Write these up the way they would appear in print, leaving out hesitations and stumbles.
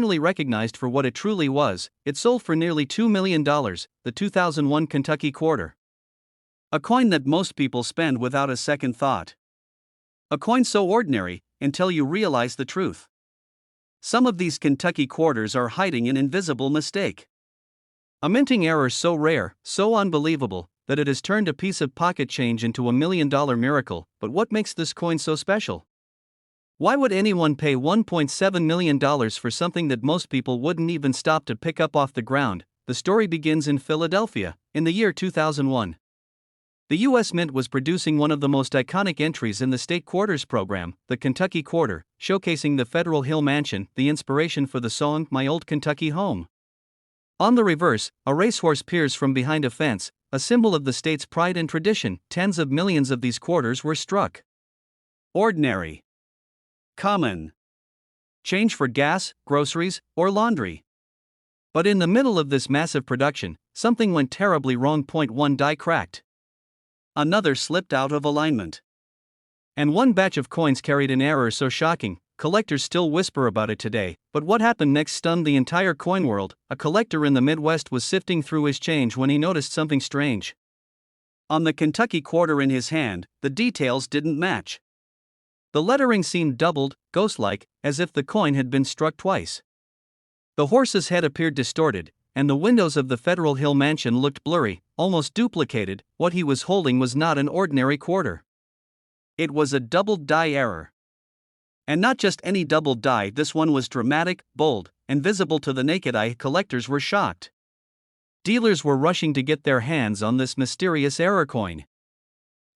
finally recognized for what it truly was. It sold for nearly $2 million, the 2001 Kentucky quarter. A coin that most people spend without a second thought. A coin so ordinary, until you realize the truth. Some of these Kentucky quarters are hiding an invisible mistake. A minting error so rare, so unbelievable, that it has turned a piece of pocket change into a $1 million miracle. But what makes this coin so special? Why would anyone pay $1.7 million for something that most people wouldn't even stop to pick up off the ground? The story begins in Philadelphia, in the year 2001. The U.S. Mint was producing one of the most iconic entries in the state quarters program, the Kentucky Quarter, showcasing the Federal Hill Mansion, the inspiration for the song My Old Kentucky Home. On the reverse, a racehorse peers from behind a fence, a symbol of the state's pride and tradition. Tens of millions of these quarters were struck. Ordinary. Common. Change for gas, groceries, or laundry. But in the middle of this massive production, something went terribly wrong. One die cracked. Another slipped out of alignment. And one batch of coins carried an error so shocking, collectors still whisper about it today. But what happened next stunned the entire coin world. A collector in the Midwest was sifting through his change when he noticed something strange. On the Kentucky quarter in his hand, the details didn't match. The lettering seemed doubled, ghost-like, as if the coin had been struck twice. The horse's head appeared distorted, and the windows of the Federal Hill Mansion looked blurry, almost duplicated. What he was holding was not an ordinary quarter. It was a doubled die error. And not just any doubled die, this one was dramatic, bold, and visible to the naked eye. Collectors were shocked. Dealers were rushing to get their hands on this mysterious error coin.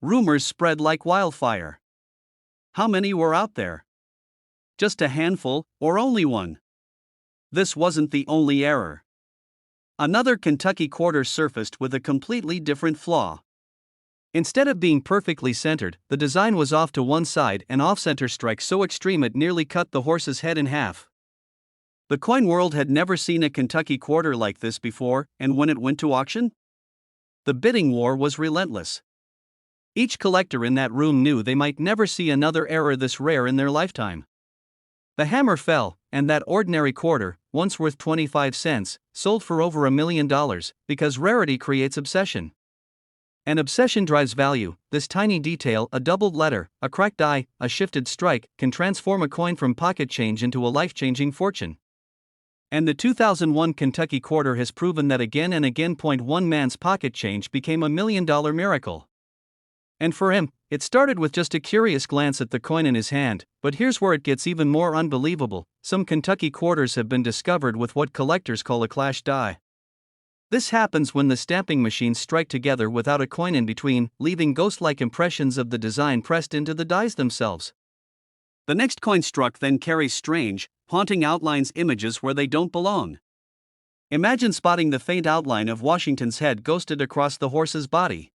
Rumors spread like wildfire. How many were out there? Just a handful, or only one? This wasn't the only error. Another Kentucky quarter surfaced with a completely different flaw. Instead of being perfectly centered, the design was off to one side, an off-center strike so extreme it nearly cut the horse's head in half. The coin world had never seen a Kentucky quarter like this before, and when it went to auction, the bidding war was relentless. Each collector in that room knew they might never see another error this rare in their lifetime. The hammer fell, and that ordinary quarter, once worth 25 cents, sold for over $1 million, because rarity creates obsession. And obsession drives value. This tiny detail, a doubled letter, a cracked die, a shifted strike, can transform a coin from pocket change into a life-changing fortune. And the 2001 Kentucky quarter has proven that again and again. One man's pocket change became a $1 million miracle. And for him, it started with just a curious glance at the coin in his hand. But here's where it gets even more unbelievable. Some Kentucky quarters have been discovered with what collectors call a clash die. This happens when the stamping machines strike together without a coin in between, leaving ghost-like impressions of the design pressed into the dies themselves. The next coin struck then carries strange, haunting outlines, images where they don't belong. Imagine spotting the faint outline of Washington's head ghosted across the horse's body.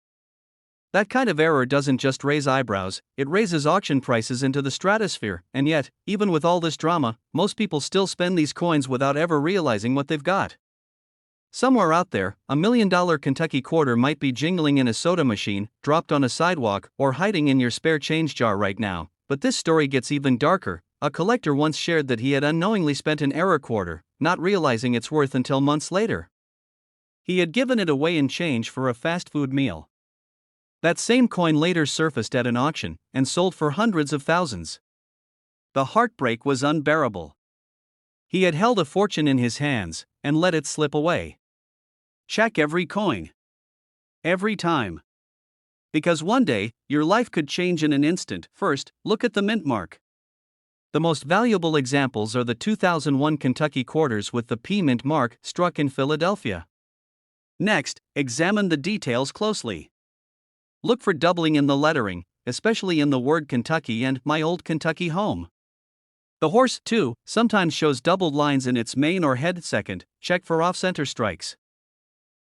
That kind of error doesn't just raise eyebrows, it raises auction prices into the stratosphere. And yet, even with all this drama, most people still spend these coins without ever realizing what they've got. Somewhere out there, a $1 million Kentucky quarter might be jingling in a soda machine, dropped on a sidewalk, or hiding in your spare change jar right now. But this story gets even darker. A collector once shared that he had unknowingly spent an error quarter, not realizing its worth until months later. He had given it away in change for a fast food meal. That same coin later surfaced at an auction, and sold for hundreds of thousands. The heartbreak was unbearable. He had held a fortune in his hands, and let it slip away. Check every coin. Every time. Because one day, your life could change in an instant. First, look at the mint mark. The most valuable examples are the 2001 Kentucky quarters with the P mint mark, struck in Philadelphia. Next, examine the details closely. Look for doubling in the lettering, especially in the word Kentucky and My Old Kentucky Home. The horse, too, sometimes shows doubled lines in its mane or head. Second, check for off-center strikes.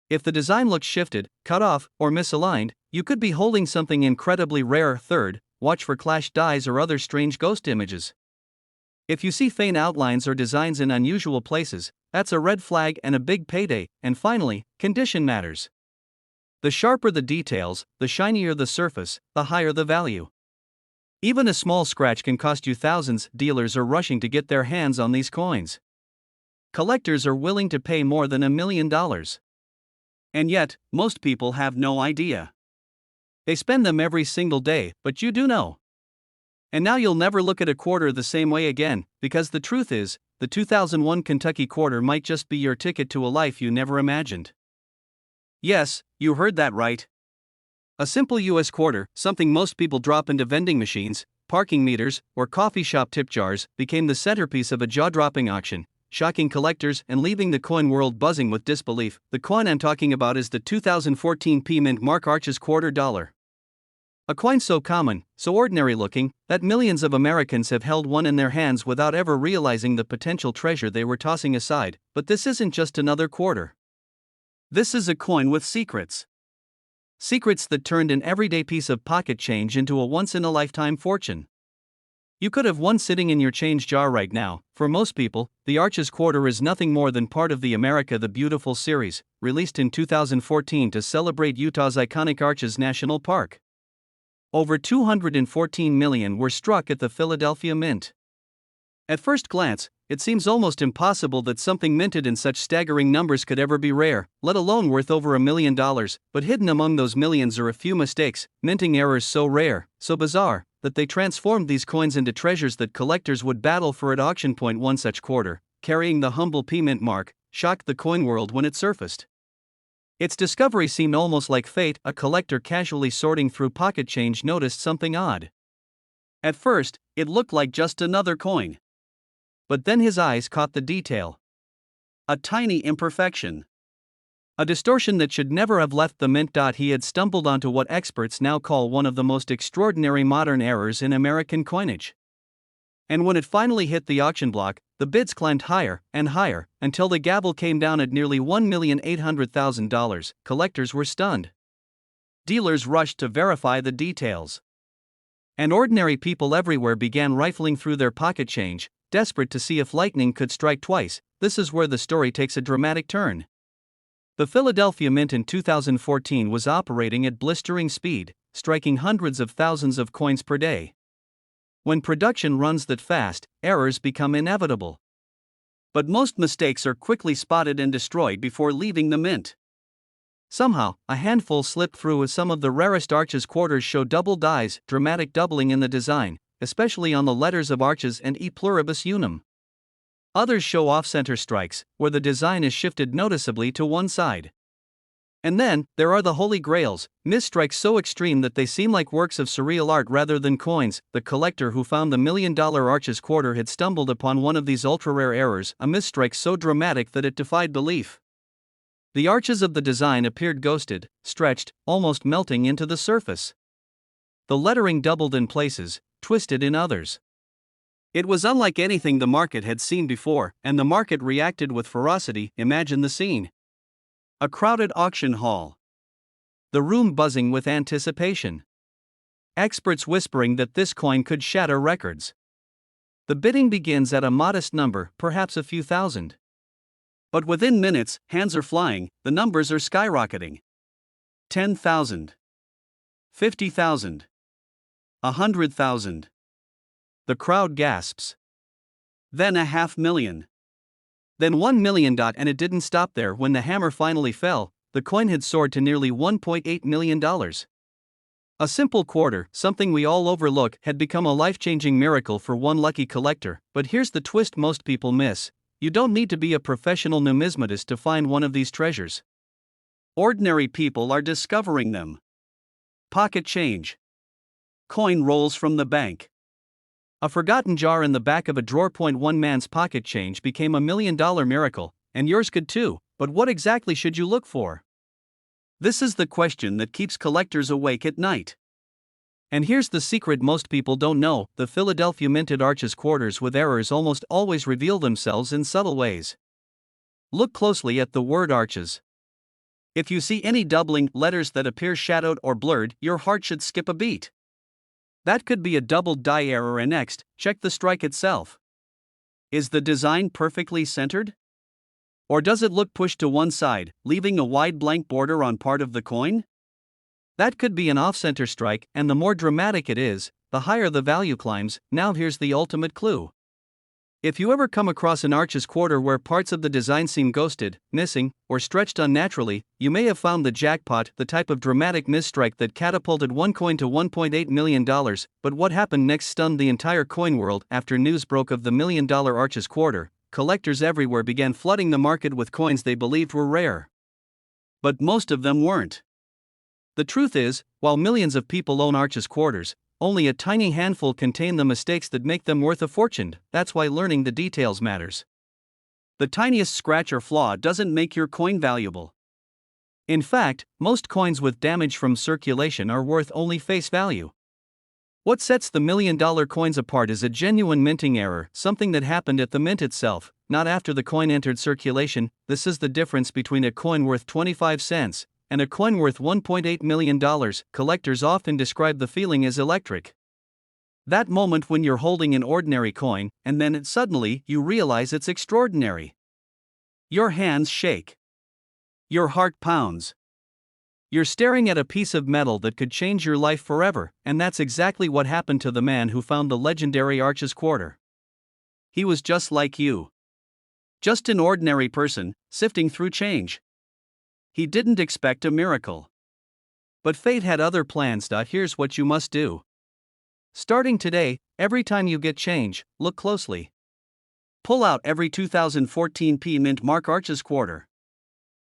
If the design looks shifted, cut off, or misaligned, you could be holding something incredibly rare. Third, watch for clash dies or other strange ghost images. If you see faint outlines or designs in unusual places, that's a red flag and a big payday. And finally, condition matters. The sharper the details, the shinier the surface, the higher the value. Even a small scratch can cost you thousands. Dealers are rushing to get their hands on these coins. collectors are willing to pay more than $1 million. And yet, most people have no idea. They spend them every single day, but you do know. And now you'll never look at a quarter the same way again, because the truth is, the 2001 Kentucky quarter might just be your ticket to a life you never imagined. Yes, you heard that right. A simple US quarter, something most people drop into vending machines, parking meters, or coffee shop tip jars, became the centerpiece of a jaw-dropping auction, shocking collectors and leaving the coin world buzzing with disbelief. The coin I'm talking about is the 2014 P Mint Mark Arches quarter dollar. A coin so common, so ordinary looking, that millions of Americans have held one in their hands without ever realizing the potential treasure they were tossing aside. But this isn't just another quarter. This is a coin with secrets. Secrets that turned an everyday piece of pocket change into a once-in-a-lifetime fortune. You could have one sitting in your change jar right now. For most people, the Arches quarter is nothing more than part of the America the Beautiful series, released in 2014 to celebrate Utah's iconic Arches National Park. Over 214 million were struck at the Philadelphia Mint. At first glance, it seems almost impossible that something minted in such staggering numbers could ever be rare, let alone worth over $1 million, but hidden among those millions are a few mistakes, minting errors so rare, so bizarre, that they transformed these coins into treasures that collectors would battle for at auction. One such quarter, carrying the humble P Mint mark, shocked the coin world when it surfaced. Its discovery seemed almost like fate. A collector casually sorting through pocket change noticed something odd. At first, it looked like just another coin. But then his eyes caught the detail. A tiny imperfection. A distortion that should never have left the mint. He had stumbled onto what experts now call one of the most extraordinary modern errors in American coinage. And when it finally hit the auction block, the bids climbed higher and higher, until the gavel came down at nearly $1,800,000. Collectors were stunned. Dealers rushed to verify the details. And ordinary people everywhere began rifling through their pocket change, desperate to see if lightning could strike twice. This is where the story takes a dramatic turn. The Philadelphia Mint in 2014 was operating at blistering speed, striking hundreds of thousands of coins per day. When production runs that fast, errors become inevitable. But most mistakes are quickly spotted and destroyed before leaving the mint. Somehow, a handful slipped through as some of the rarest Arches quarters show double dies, dramatic doubling in the design, especially on the letters of Arches and E pluribus unum. Others show off-center strikes, where the design is shifted noticeably to one side. And then, there are the holy grails, misstrikes so extreme that they seem like works of surreal art rather than coins. The collector who found the $1 million Arches quarter had stumbled upon one of these ultra-rare errors, a misstrike so dramatic that it defied belief. The arches of the design appeared ghosted, stretched, almost melting into the surface. The lettering doubled in places, twisted in others. It was unlike anything the market had seen before, and the market reacted with ferocity. Imagine the scene. A crowded auction hall. The room buzzing with anticipation. Experts whispering that this coin could shatter records. The bidding begins at a modest number, perhaps a few thousand. But within minutes, hands are flying, the numbers are skyrocketing. 10,000. 50,000. 100,000. The crowd gasps. Then 500,000. Then 1 million. And it didn't stop there. When the hammer finally fell, the coin had soared to nearly $1.8 million. A simple quarter, something we all overlook, had become a life-changing miracle for one lucky collector. But here's the twist most people miss. You don't need to be a professional numismatist to find one of these treasures. Ordinary people are discovering them. Pocket change. Coin rolls from the bank. A forgotten jar in the back of a drawer. One man's pocket change became $1 million miracle, and yours could too. But what exactly should you look for? This is the question that keeps collectors awake at night. And here's the secret most people don't know: the Philadelphia minted Arches quarters with errors almost always reveal themselves in subtle ways. Look closely at the word Arches. If you see any doubling, letters that appear shadowed or blurred, your heart should skip a beat. That could be a doubled die error. And next, check the strike itself. Is the design perfectly centered? Or does it look pushed to one side, leaving a wide blank border on part of the coin? That could be an off-center strike, and the more dramatic it is, the higher the value climbs. Now here's the ultimate clue. If you ever come across an Arches quarter where parts of the design seem ghosted, missing, or stretched unnaturally, you may have found the jackpot, the type of dramatic misstrike that catapulted one coin to $1.8 million. But what happened next stunned the entire coin world. After news broke of the $1 million Arches quarter, collectors everywhere began flooding the market with coins they believed were rare. But most of them weren't. The truth is, while millions of people own Arches quarters, only a tiny handful contain the mistakes that make them worth a fortune. That's why learning the details matters. The tiniest scratch or flaw doesn't make your coin valuable. In fact, most coins with damage from circulation are worth only face value. What sets the $1 million coins apart is a genuine minting error, something that happened at the mint itself, not after the coin entered circulation. This is the difference between a coin worth 25 cents and a coin worth $1.8 million. Collectors often describe the feeling as electric. That moment when you're holding an ordinary coin, and then suddenly you realize it's extraordinary. Your hands shake. Your heart pounds. You're staring at a piece of metal that could change your life forever, and that's exactly what happened to the man who found the legendary Arches quarter. He was just like you. Just an ordinary person, sifting through change. He didn't expect a miracle. But fate had other plans. Here's what you must do. Starting today, every time you get change, look closely. Pull out every 2014 mint mark Arches quarter.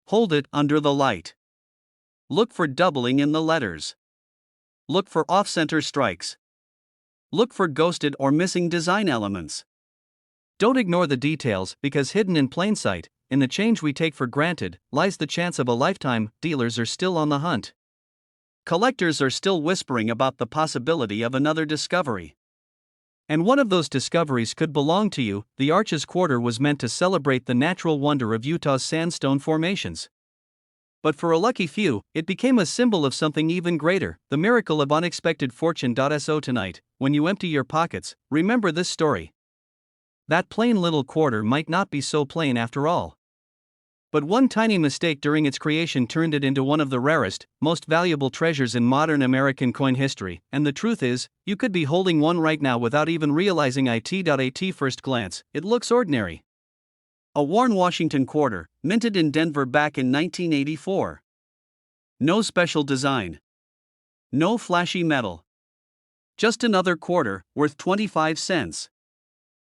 Hold it under the light. Look for doubling in the letters. Look for off-center strikes. Look for ghosted or missing design elements. Don't ignore the details, because hidden in plain sight, in the change we take for granted, lies the chance of a lifetime. Dealers are still on the hunt. Collectors are still whispering about the possibility of another discovery. And one of those discoveries could belong to you. The Arches quarter was meant to celebrate the natural wonder of Utah's sandstone formations. But for a lucky few, it became a symbol of something even greater, the miracle of unexpected fortune. So tonight, when you empty your pockets, remember this story. That plain little quarter might not be so plain after all. But one tiny mistake during its creation turned it into one of the rarest, most valuable treasures in modern American coin history, and the truth is, you could be holding one right now without even realizing it. At first glance, it looks ordinary. A worn Washington quarter, minted in Denver back in 1984. No special design. No flashy metal. Just another quarter, worth 25 cents.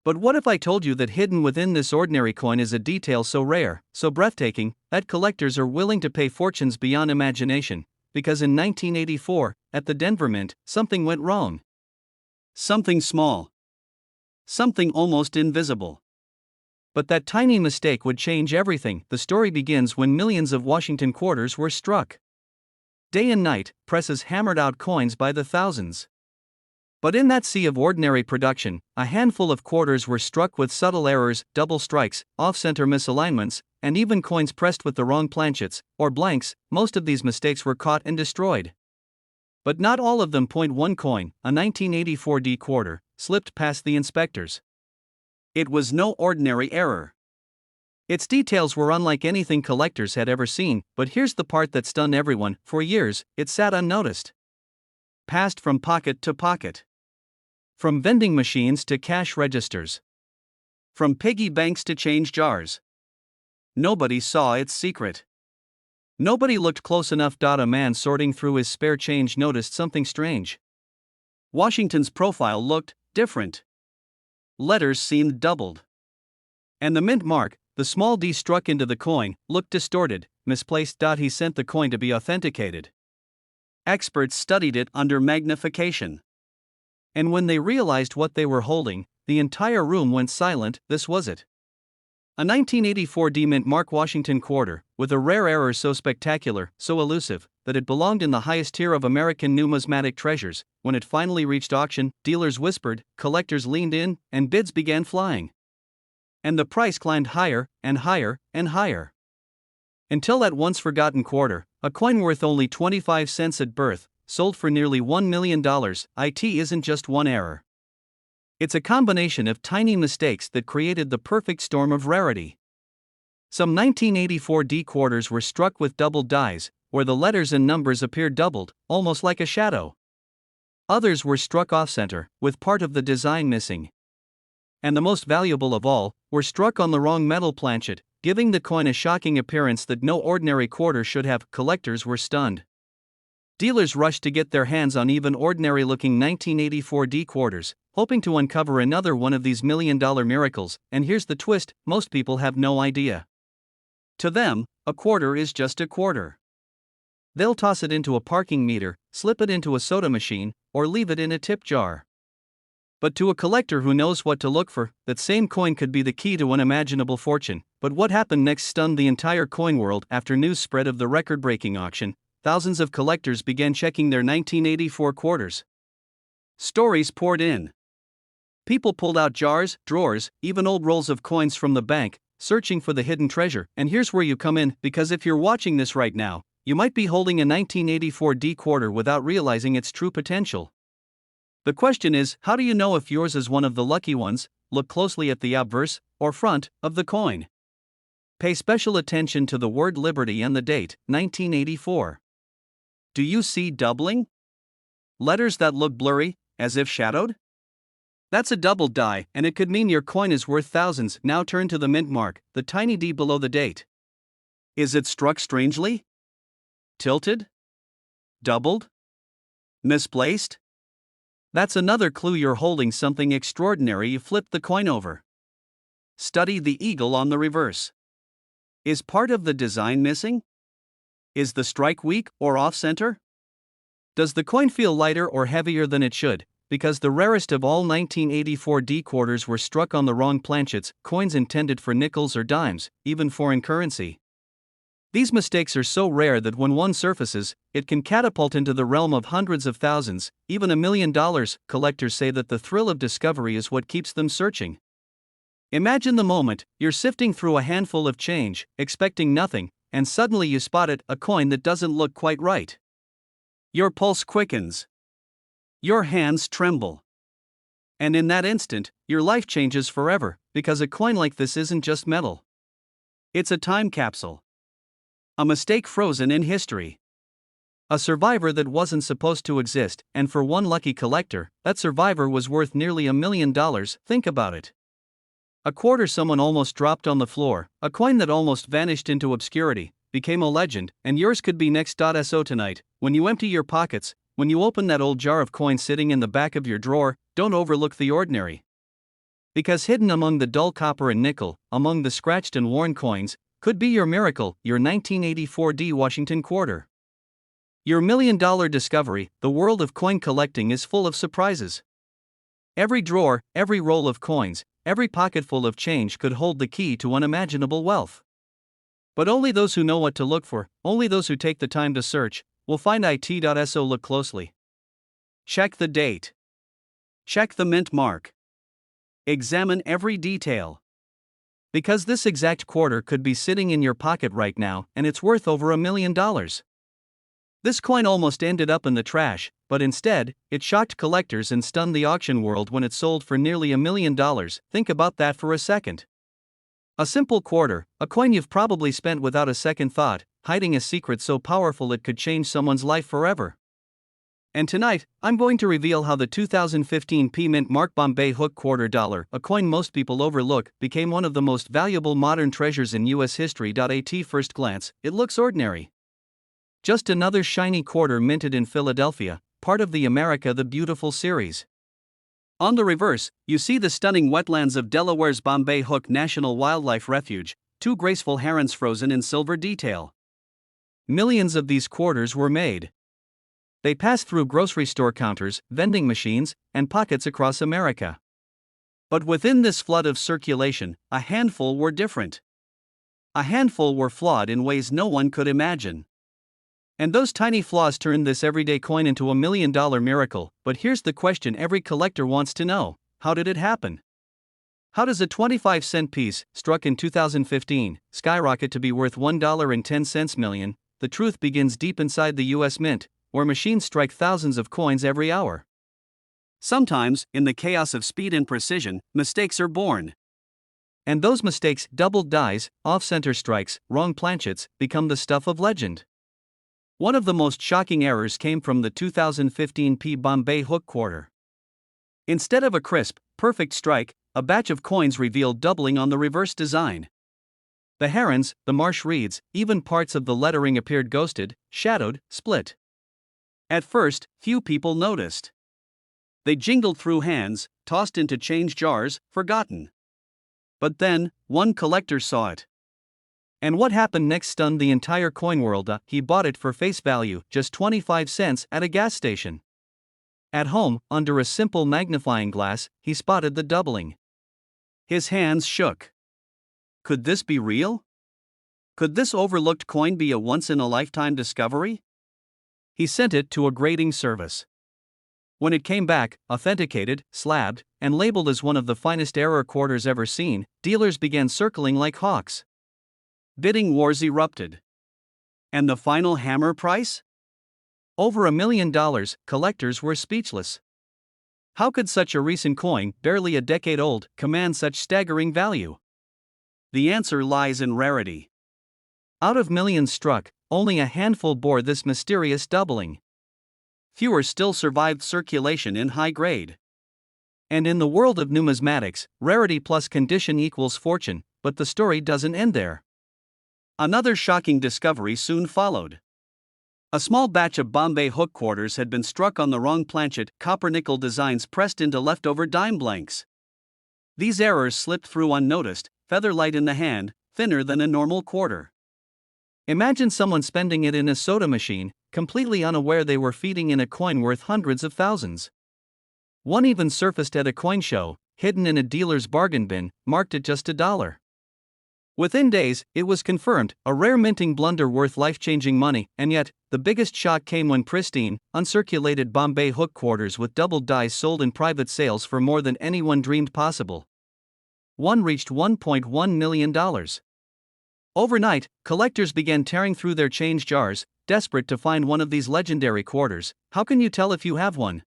But what if I told you that hidden within this ordinary coin is a detail so rare, so breathtaking, that collectors are willing to pay fortunes beyond imagination? Because in 1984, at the Denver Mint, something went wrong. Something small. Something almost invisible. But that tiny mistake would change everything. The story begins when millions of Washington quarters were struck. Day and night, presses hammered out coins by the thousands. But in that sea of ordinary production, a handful of quarters were struck with subtle errors, double strikes, off-center misalignments, and even coins pressed with the wrong planchets, or blanks. Most of these mistakes were caught and destroyed. But not all of them. One coin, a 1984 D quarter, slipped past the inspectors. It was no ordinary error. Its details were unlike anything collectors had ever seen, but here's the part that stunned everyone. For years, it sat unnoticed. Passed from pocket to pocket. From vending machines to cash registers. From piggy banks to change jars. Nobody saw its secret. Nobody looked close enough. A man sorting through his spare change noticed something strange. Washington's profile looked different. Letters seemed doubled. And the mint mark, the small d struck into the coin, looked distorted, misplaced. He sent the coin to be authenticated. Experts studied it under magnification. And when they realized what they were holding, the entire room went silent. This was it. A 1984 D mint mark Washington quarter, with a rare error so spectacular, so elusive, that it belonged in the highest tier of American numismatic treasures. When it finally reached auction, dealers whispered, collectors leaned in, and bids began flying. And the price climbed higher, and higher, and higher. Until that once forgotten quarter, a coin worth only 25 cents at birth, sold for nearly $1 million. It isn't just one error. It's a combination of tiny mistakes that created the perfect storm of rarity. Some 1984 D quarters were struck with doubled dies, where the letters and numbers appeared doubled, almost like a shadow. Others were struck off-center, with part of the design missing. and the most valuable of all, were struck on the wrong metal planchet, giving the coin a shocking appearance that no ordinary quarter should have. Collectors were stunned. Dealers rushed to get their hands on even ordinary-looking 1984 D quarters, hoping to uncover another one of these million-dollar miracles, and here's the twist: most people have no idea. To them, a quarter is just a quarter. They'll toss it into a parking meter, slip it into a soda machine, or leave it in a tip jar. But to a collector who knows what to look for, that same coin could be the key to unimaginable fortune. But what happened next stunned the entire coin world. After news spread of the record-breaking auction, thousands of collectors began checking their 1984 quarters. Stories poured in. People pulled out jars, drawers, even old rolls of coins from the bank, searching for the hidden treasure. And here's where you come in, because if you're watching this right now, you might be holding a 1984 D quarter without realizing its true potential. The question is, how do you know if yours is one of the lucky ones? Look closely at the obverse, or front, of the coin. Pay special attention to the word liberty and the date, 1984. Do you see doubling? Letters that look blurry, as if shadowed? That's a doubled die, and it could mean your coin is worth thousands. Now turn to the mint mark, the tiny D below the date. Is it struck strangely? Tilted? Doubled? Misplaced? That's another clue you're holding something extraordinary. You flipped the coin over. Study the eagle on the reverse. Is part of the design missing? Is the strike weak or off-center? Does the coin feel lighter or heavier than it should? Because the rarest of all 1984 D quarters were struck on the wrong planchets, coins intended for nickels or dimes, even foreign currency. These mistakes are so rare that when one surfaces, it can catapult into the realm of hundreds of thousands, even $1 million. Collectors say that the thrill of discovery is what keeps them searching. Imagine the moment, you're sifting through a handful of change, expecting nothing, and suddenly you spot it, a coin that doesn't look quite right. Your pulse quickens. Your hands tremble. And in that instant, your life changes forever, because a coin like this isn't just metal. It's a time capsule. A mistake frozen in history. A survivor that wasn't supposed to exist, and for one lucky collector, that survivor was worth nearly $1 million. Think about it. A quarter someone almost dropped on the floor, a coin that almost vanished into obscurity, became a legend, and yours could be next. So tonight, when you empty your pockets, when you open that old jar of coins sitting in the back of your drawer, don't overlook the ordinary. Because hidden among the dull copper and nickel, among the scratched and worn coins, could be your miracle, your 1984 D Washington quarter. Your $1 million discovery. The world of coin collecting is full of surprises. Every drawer, every roll of coins, every pocketful of change could hold the key to unimaginable wealth. But only those who know what to look for, only those who take the time to search, will find it. So look closely. Check the date. Check the mint mark. Examine every detail. Because this exact quarter could be sitting in your pocket right now, and it's worth over $1 million. This coin almost ended up in the trash, but instead, it shocked collectors and stunned the auction world when it sold for nearly $1 million. Think about that for a second. A simple quarter, a coin you've probably spent without a second thought, hiding a secret so powerful it could change someone's life forever. And tonight, I'm going to reveal how the 2015 P Mint Mark Bombay Hook quarter dollar, a coin most people overlook, became one of the most valuable modern treasures in U.S. history. At first glance, it looks ordinary. Just another shiny quarter minted in Philadelphia, part of the America the Beautiful series. On the reverse, you see the stunning wetlands of Delaware's Bombay Hook National Wildlife Refuge, two graceful herons frozen in silver detail. Millions of these quarters were made. They passed through grocery store counters, vending machines, and pockets across America. But within this flood of circulation, a handful were different. A handful were flawed in ways no one could imagine. And those tiny flaws turned this everyday coin into $1 million miracle. But here's the question every collector wants to know: how did it happen? How does a 25-cent piece, struck in 2015, skyrocket to be worth $1.10 million? The truth begins deep inside the U.S. Mint, where machines strike thousands of coins every hour. Sometimes, in the chaos of speed and precision, mistakes are born. And those mistakes, doubled dies, off-center strikes, wrong planchets, become the stuff of legend. One of the most shocking errors came from the 2015 P Bombay Hook quarter. Instead of a crisp, perfect strike, a batch of coins revealed doubling on the reverse design. The herons, the marsh reeds, even parts of the lettering appeared ghosted, shadowed, split. At first, few people noticed. They jingled through hands, tossed into change jars, forgotten. But then, one collector saw it. And what happened next stunned the entire coin world. He bought it for face value, just 25 cents at a gas station. At home, under a simple magnifying glass, he spotted the doubling. His hands shook. Could this be real? Could this overlooked coin be a once-in-a-lifetime discovery? He sent it to a grading service. When it came back, authenticated, slabbed, and labeled as one of the finest error quarters ever seen, dealers began circling like hawks. Bidding wars erupted. And the final hammer price? Over $1 million. Collectors were speechless. How could such a recent coin, barely a decade old, command such staggering value? The answer lies in rarity. Out of millions struck, only a handful bore this mysterious doubling. Fewer still survived circulation in high grade. And in the world of numismatics, rarity plus condition equals fortune, but the story doesn't end there. Another shocking discovery soon followed. A small batch of Bombay Hook quarters had been struck on the wrong planchet, copper-nickel designs pressed into leftover dime blanks. These errors slipped through unnoticed, feather-light in the hand, thinner than a normal quarter. Imagine someone spending it in a soda machine, completely unaware they were feeding in a coin worth hundreds of thousands. One even surfaced at a coin show, hidden in a dealer's bargain bin, marked at just $1. Within days, it was confirmed, a rare minting blunder worth life-changing money, and yet, the biggest shock came when pristine, uncirculated Bombay Hook quarters with doubled dies sold in private sales for more than anyone dreamed possible. One reached $1.1 million. Overnight, collectors began tearing through their change jars, desperate to find one of these legendary quarters. How can you tell if you have one?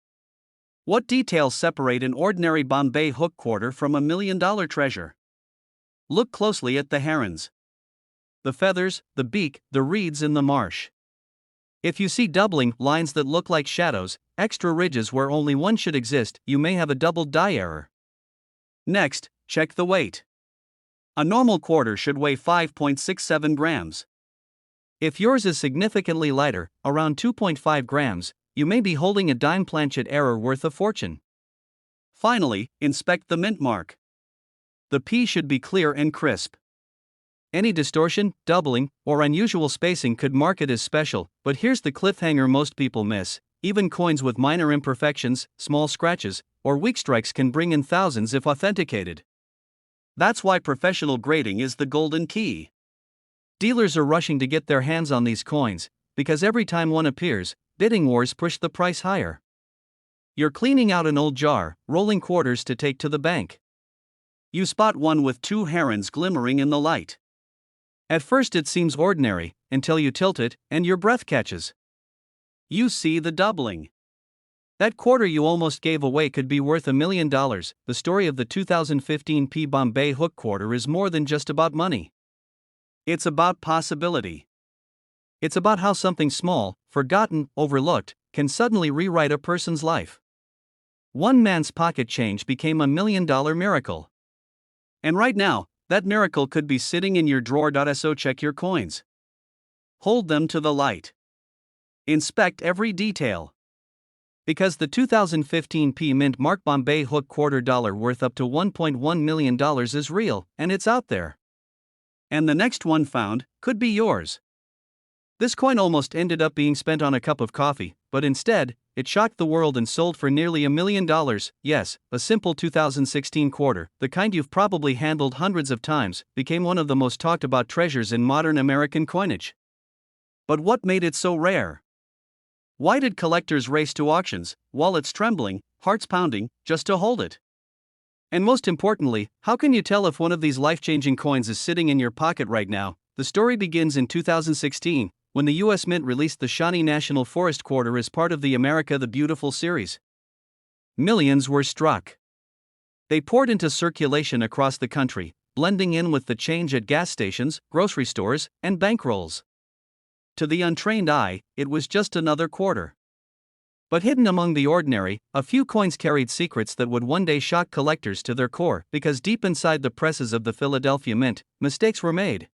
What details separate an ordinary Bombay Hook quarter from $1 million treasure? Look closely at the herons. The feathers, the beak, the reeds in the marsh. If you see doubling lines that look like shadows, extra ridges where only one should exist, you may have a doubled die error. Next, check the weight. A normal quarter should weigh 5.67 grams. If yours is significantly lighter, around 2.5 grams, you may be holding a dime planchet error worth a fortune. Finally, inspect the mint mark. The P should be clear and crisp. Any distortion, doubling, or unusual spacing could mark it as special, but here's the cliffhanger most people miss. Even coins with minor imperfections, small scratches, or weak strikes can bring in thousands if authenticated. That's why professional grading is the golden key. Dealers are rushing to get their hands on these coins, because every time one appears, bidding wars push the price higher. You're cleaning out an old jar, rolling quarters to take to the bank. You spot one with two herons glimmering in the light. At first it seems ordinary, until you tilt it, and your breath catches. You see the doubling. That quarter you almost gave away could be worth $1 million. The story of the 2015 P Bombay Hook quarter is more than just about money. It's about possibility. It's about how something small, forgotten, overlooked, can suddenly rewrite a person's life. One man's pocket change became $1 million miracle. And right now, that miracle could be sitting in your drawer. So check your coins. Hold them to the light. Inspect every detail. Because the 2015 P Mint Mark Bombay Hook quarter dollar worth up to $1.1 million is real, and it's out there. And the next one found could be yours. This coin almost ended up being spent on a cup of coffee, but instead, it shocked the world and sold for nearly $1 million. Yes, a simple 2016 quarter, the kind you've probably handled hundreds of times, became one of the most talked about treasures in modern American coinage. But what made it so rare? Why did collectors race to auctions, wallets trembling, hearts pounding, just to hold it? And most importantly, how can you tell if one of these life-changing coins is sitting in your pocket right now? The story begins in 2016, when the U.S. Mint released the Shawnee National Forest quarter as part of the America the Beautiful series. Millions were struck. They poured into circulation across the country, blending in with the change at gas stations, grocery stores, and bankrolls. To the untrained eye, it was just another quarter. But hidden among the ordinary, a few coins carried secrets that would one day shock collectors to their core, because deep inside the presses of the Philadelphia Mint, mistakes were made.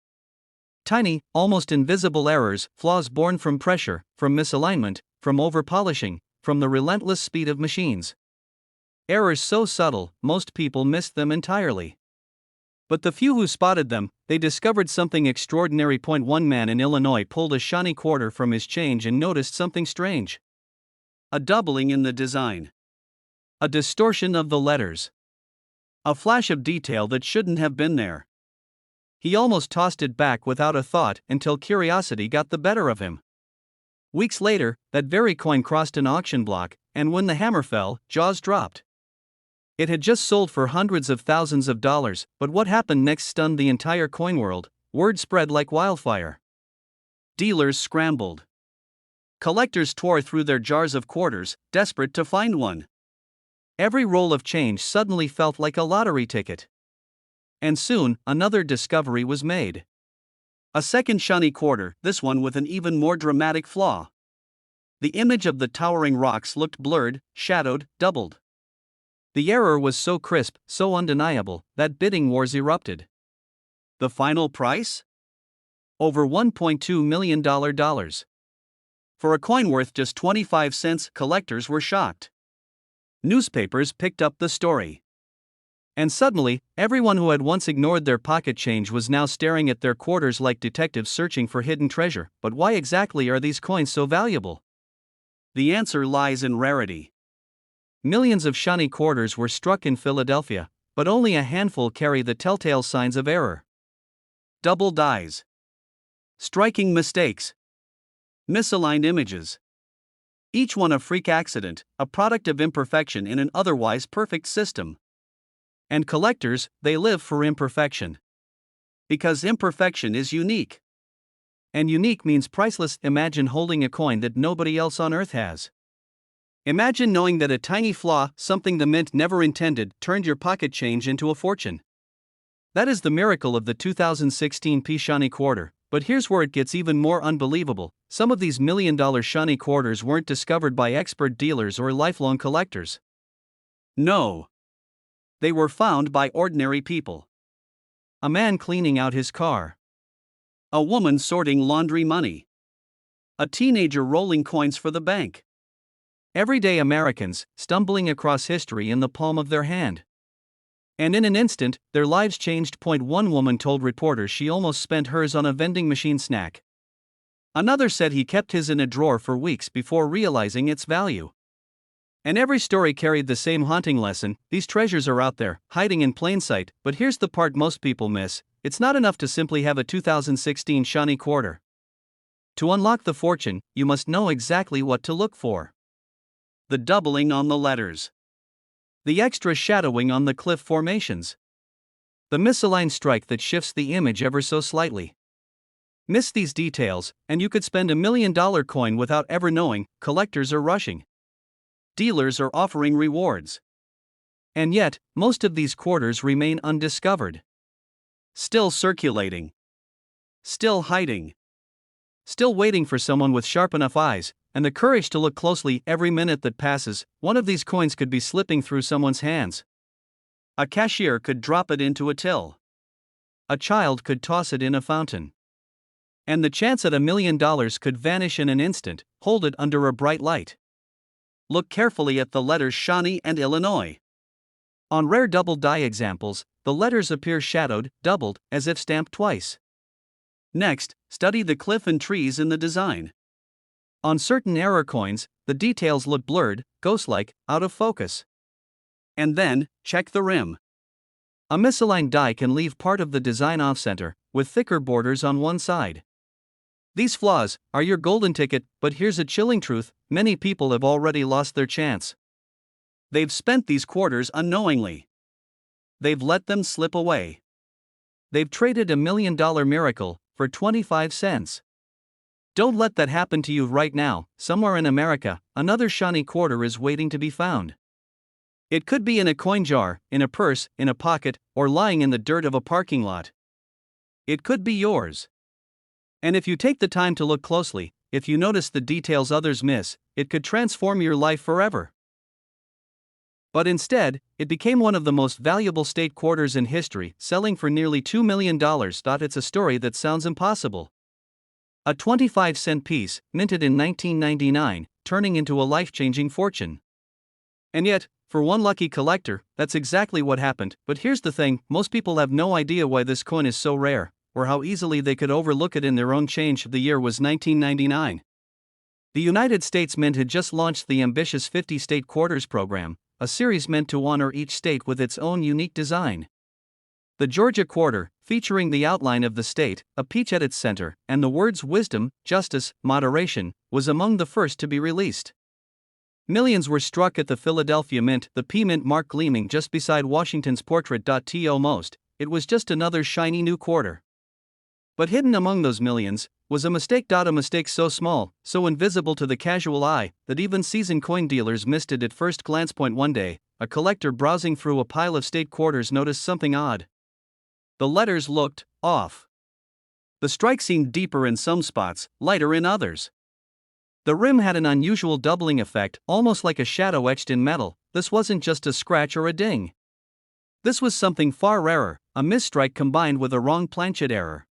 Tiny, almost invisible errors, flaws born from pressure, from misalignment, from over-polishing, from the relentless speed of machines. Errors so subtle, most people missed them entirely. But the few who spotted them, they discovered something extraordinary. One man in Illinois pulled a Shawnee quarter from his change and noticed something strange. A doubling in the design. A distortion of the letters. A flash of detail that shouldn't have been there. He almost tossed it back without a thought until curiosity got the better of him. Weeks later, that very coin crossed an auction block, and when the hammer fell, jaws dropped. It had just sold for hundreds of thousands of dollars, but what happened next stunned the entire coin world. Word spread like wildfire. Dealers scrambled. Collectors tore through their jars of quarters, desperate to find one. Every roll of change suddenly felt like a lottery ticket. And soon, another discovery was made. A second Shawnee quarter, this one with an even more dramatic flaw. The image of the towering rocks looked blurred, shadowed, doubled. The error was so crisp, so undeniable, that bidding wars erupted. The final price? Over $1.2 million. For a coin worth just 25 cents, collectors were shocked. Newspapers picked up the story. And suddenly, everyone who had once ignored their pocket change was now staring at their quarters like detectives searching for hidden treasure. But why exactly are these coins so valuable? The answer lies in rarity. Millions of Shawnee quarters were struck in Philadelphia, but only a handful carry the telltale signs of error. Double dies. Striking mistakes. Misaligned images. Each one a freak accident, a product of imperfection in an otherwise perfect system. And collectors, they live for imperfection. Because imperfection is unique. And unique means priceless. Imagine holding a coin that nobody else on earth has. Imagine knowing that a tiny flaw, something the mint never intended, turned your pocket change into a fortune. That is the miracle of the 2016 Shawnee quarter. But here's where it gets even more unbelievable. Some of these $1 million Shawnee quarters weren't discovered by expert dealers or lifelong collectors. No. They were found by ordinary people. A man cleaning out his car. A woman sorting laundry money. A teenager rolling coins for the bank. Everyday Americans, stumbling across history in the palm of their hand. And in an instant, their lives changed. One woman told reporters she almost spent hers on a vending machine snack. Another said he kept his in a drawer for weeks before realizing its value. And every story carried the same haunting lesson: these treasures are out there, hiding in plain sight. But here's the part most people miss: it's not enough to simply have a 2016 Shawnee quarter. To unlock the fortune, you must know exactly what to look for. The doubling on the letters. The extra shadowing on the cliff formations. The misaligned strike that shifts the image ever so slightly. Miss these details, and you could spend $1 million coin without ever knowing. Collectors are rushing. Dealers are offering rewards. And yet, most of these quarters remain undiscovered. Still circulating. Still hiding. Still waiting for someone with sharp enough eyes and the courage to look closely. Every minute that passes, one of these coins could be slipping through someone's hands. A cashier could drop it into a till. A child could toss it in a fountain. And the chance at $1 million could vanish in an instant. Hold it under a bright light. Look carefully at the letters Shawnee and Illinois. On rare double die examples, the letters appear shadowed, doubled, as if stamped twice. Next, study the cliff and trees in the design. On certain error coins, the details look blurred, ghost-like, out of focus. And then, check the rim. A misaligned die can leave part of the design off-center, with thicker borders on one side. These flaws are your golden ticket, but here's a chilling truth: many people have already lost their chance. They've spent these quarters unknowingly. They've let them slip away. They've traded $1 million miracle for 25 cents. Don't let that happen to you right now. Somewhere in America, another Shawnee quarter is waiting to be found. It could be in a coin jar, in a purse, in a pocket, or lying in the dirt of a parking lot. It could be yours. And if you take the time to look closely, if you notice the details others miss, it could transform your life forever. But instead, it became one of the most valuable state quarters in history, selling for nearly $2 million. It's a story that sounds impossible. A 25-cent piece, minted in 1999, turning into a life-changing fortune. And yet, for one lucky collector, that's exactly what happened. But here's the thing, most people have no idea why this coin is so rare, or how easily they could overlook it in their own change. The year was 1999. The United States Mint had just launched the ambitious 50 State Quarters program, a series meant to honor each state with its own unique design. The Georgia Quarter, featuring the outline of the state, a peach at its center, and the words wisdom, justice, moderation, was among the first to be released. Millions were struck at the Philadelphia Mint, the P Mint mark gleaming just beside Washington's portrait. To most, it was just another shiny new quarter. But hidden among those millions was a mistake. A mistake so small, so invisible to the casual eye, that even seasoned coin dealers missed it at first glance. One day, a collector browsing through a pile of state quarters noticed something odd. The letters looked off. The strike seemed deeper in some spots, lighter in others. The rim had an unusual doubling effect, almost like a shadow etched in metal. This wasn't just a scratch or a ding. This was something far rarer, a misstrike combined with a wrong planchet error.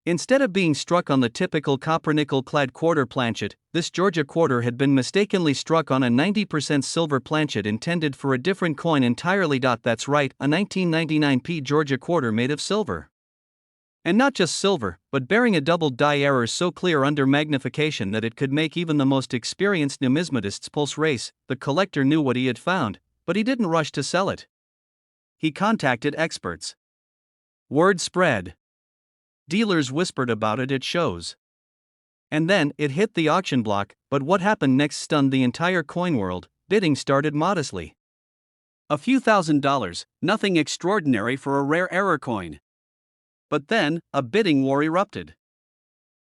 Instead of being struck on the typical copper nickel-clad quarter planchet, this Georgia quarter had been mistakenly struck on a 90% silver planchet intended for a different coin entirely. That's right, a 1999 P Georgia quarter made of silver. And not just silver, but bearing a double die error so clear under magnification that it could make even the most experienced numismatist's pulse race. The collector knew what he had found, but he didn't rush to sell it. He contacted experts. Word spread. Dealers whispered about it at shows. And then, it hit the auction block. But what happened next stunned the entire coin world. Bidding started modestly. A few $1,000s, nothing extraordinary for a rare error coin. But then, a bidding war erupted.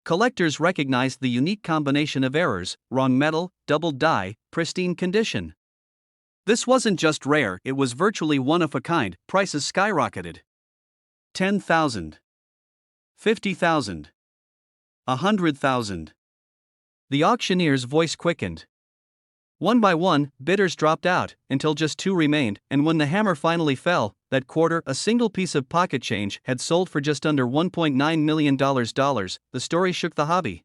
Collectors recognized the unique combination of errors: wrong metal, double die, pristine condition. This wasn't just rare, it was virtually one of a kind. Prices skyrocketed. 10,000. 50,000. 100,000. The auctioneer's voice quickened. One by one, bidders dropped out, until just two remained, and when the hammer finally fell, that quarter, a single piece of pocket change, had sold for just under $1.9 million. The story shook the hobby.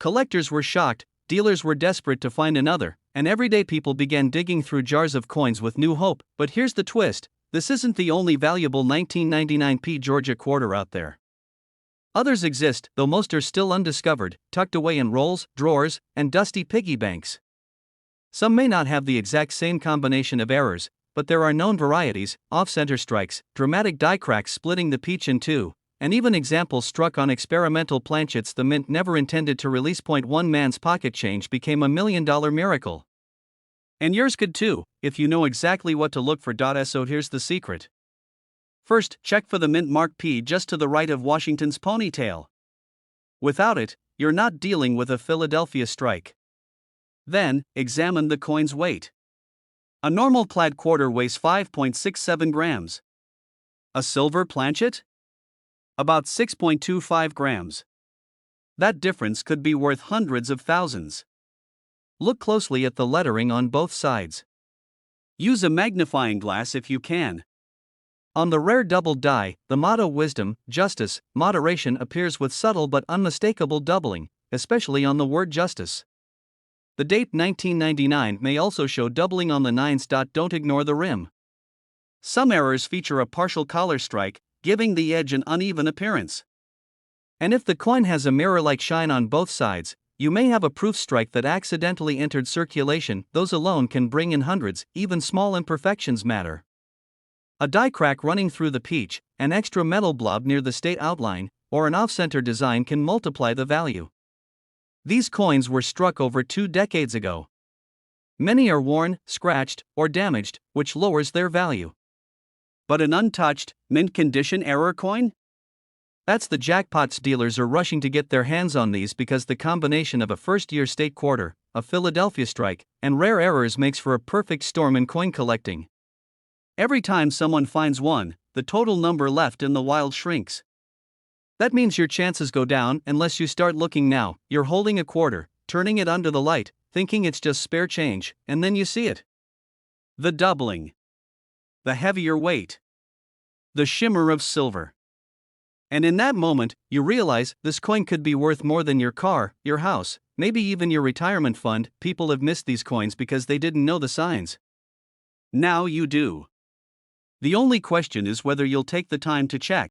Collectors were shocked, dealers were desperate to find another, and everyday people began digging through jars of coins with new hope. But here's the twist: this isn't the only valuable 1999 P Georgia quarter out there. Others exist, though most are still undiscovered, tucked away in rolls, drawers, and dusty piggy banks. Some may not have the exact same combination of errors, but there are known varieties: off-center strikes, dramatic die cracks splitting the peach in two, and even examples struck on experimental planchets the mint never intended to release. One man's pocket change became a $1 million miracle. And yours could too, if you know exactly what to look for. So here's the secret. First, check for the mint mark P just to the right of Washington's ponytail. Without it, you're not dealing with a Philadelphia strike. Then, examine the coin's weight. A normal plaid quarter weighs 5.67 grams. A silver planchet? About 6.25 grams. That difference could be worth hundreds of thousands. Look closely at the lettering on both sides. Use a magnifying glass if you can. On the rare double die, the motto wisdom, justice, moderation appears with subtle but unmistakable doubling, especially on the word justice. The date 1999 may also show doubling on the nines. Don't ignore the rim. Some errors feature a partial collar strike, giving the edge an uneven appearance. And if the coin has a mirror-like shine on both sides, you may have a proof strike that accidentally entered circulation. Those alone can bring in hundreds. Even small imperfections matter. A die crack running through the peach, an extra metal blob near the state outline, or an off-center design can multiply the value. These coins were struck over 2 decades ago. Many are worn, scratched, or damaged, which lowers their value. But an untouched, mint condition error coin? That's the jackpot. Dealers are rushing to get their hands on these because the combination of a first-year state quarter, a Philadelphia strike, and rare errors makes for a perfect storm in coin collecting. Every time someone finds one, the total number left in the wild shrinks. That means your chances go down unless you start looking now. You're holding a quarter, turning it under the light, thinking it's just spare change, and then you see it. The doubling. The heavier weight. The shimmer of silver. And in that moment, you realize this coin could be worth more than your car, your house, maybe even your retirement fund. People have missed these coins because they didn't know the signs. Now you do. The only question is whether you'll take the time to check.